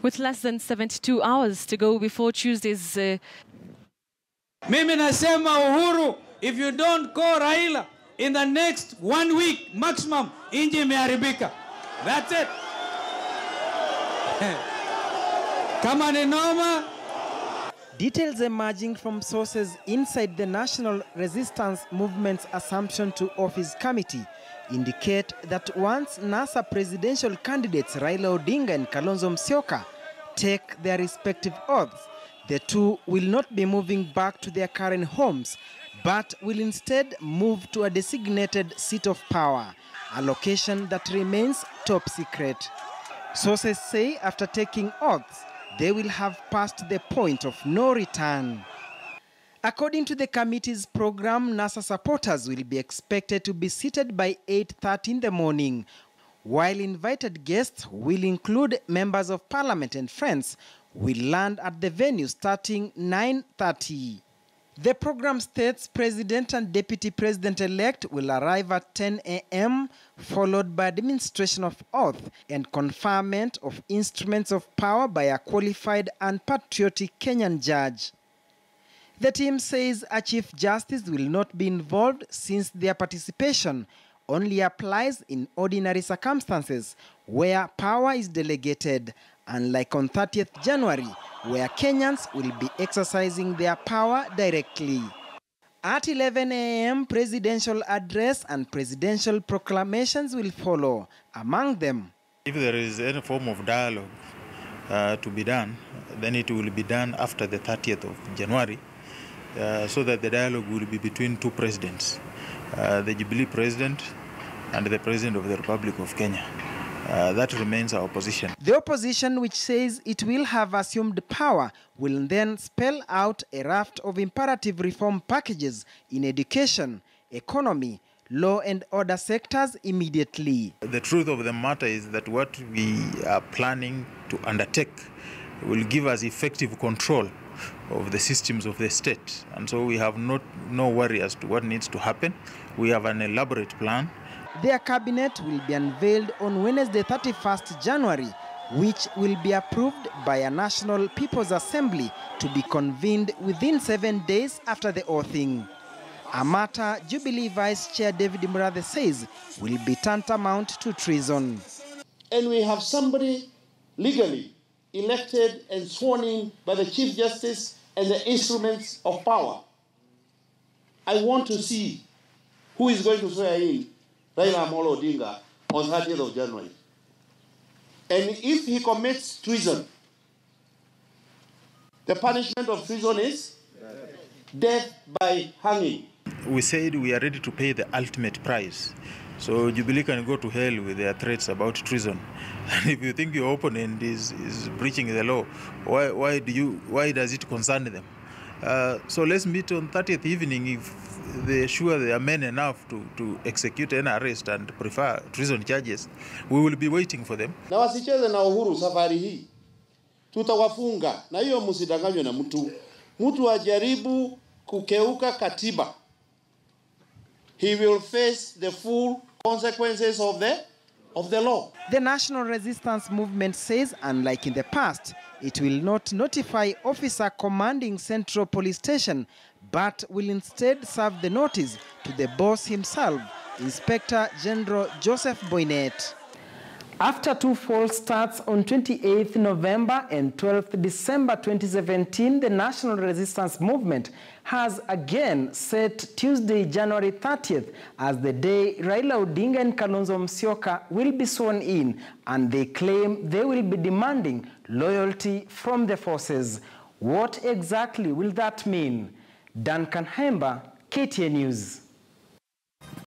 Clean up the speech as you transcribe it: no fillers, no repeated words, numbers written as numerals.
With less than 72 hours to go before Tuesday's... Mimi nasema Uhuru, if you don't call Raila in the next 1 week maximum, inji imeharibika. That's it. Kama ni noma. Details emerging from sources inside the National Resistance Movement's Assumption to Office Committee indicate that once NASA presidential candidates Raila Odinga and Kalonzo Musyoka take their respective oaths, the two will not be moving back to their current homes, but will instead move to a designated seat of power, a location that remains top secret. Sources say after taking oaths, they will have passed the point of no return. According to the committee's program, NASA supporters will be expected to be seated by 8:30 in the morning, while invited guests will include members of parliament and friends will land at the venue starting 9:30. The program states President and Deputy President-elect will arrive at 10 a.m., followed by administration of oath and conferment of instruments of power by a qualified and patriotic Kenyan judge. The team says a Chief Justice will not be involved since their participation only applies in ordinary circumstances where power is delegated, unlike on 30th January, where Kenyans will be exercising their power directly. At 11 a.m., presidential address and presidential proclamations will follow. Among them, if there is any form of dialogue to be done, then it will be done after the 30th of January, so that the dialogue will be between two presidents, the Jubilee President and the President of the Republic of Kenya. That remains our position. The opposition, which says it will have assumed power, will then spell out a raft of imperative reform packages in education, economy, law and order sectors immediately. The truth of the matter is that what we are planning to undertake will give us effective control of the systems of the state. And so we have no worry as to what needs to happen. We have an elaborate plan. Their cabinet will be unveiled on Wednesday, 31st January, which will be approved by a National People's Assembly to be convened within 7 days after the oathing. A matter Jubilee Vice Chair David Murathe says will be tantamount to treason. And we have somebody legally elected and sworn in by the Chief Justice and the instruments of power. I want to see who is going to swear in Raila and Odinga on 30th of January. And if he commits treason, the punishment of treason is death by hanging. We said we are ready to pay the ultimate price. So Jubilee can go to hell with their threats about treason. And if you think your opponent is breaching the law, why does it concern them? So let's meet on 30th evening if they're sure they are men enough to execute an arrest and prefer treason charges. We will be waiting for them. Na wasicheze na Uhuru safari hii. Tutawafunga. Na hiyo msidanganywe na mtu. Mtu ajaribu kukeuka katiba. He will face the full consequences of the law. The National Resistance Movement says, unlike in the past, it will not notify officer commanding Central Police Station, but will instead serve the notice to the boss himself, Inspector General Joseph Boynet. After two false starts on 28th November and 12th December 2017, the National Resistance Movement has again set Tuesday, January 30th as the day Raila Odinga and Kalonzo Musyoka will be sworn in, and they claim they will be demanding loyalty from the forces. What exactly will that mean? Duncan Khaemba, KTN News.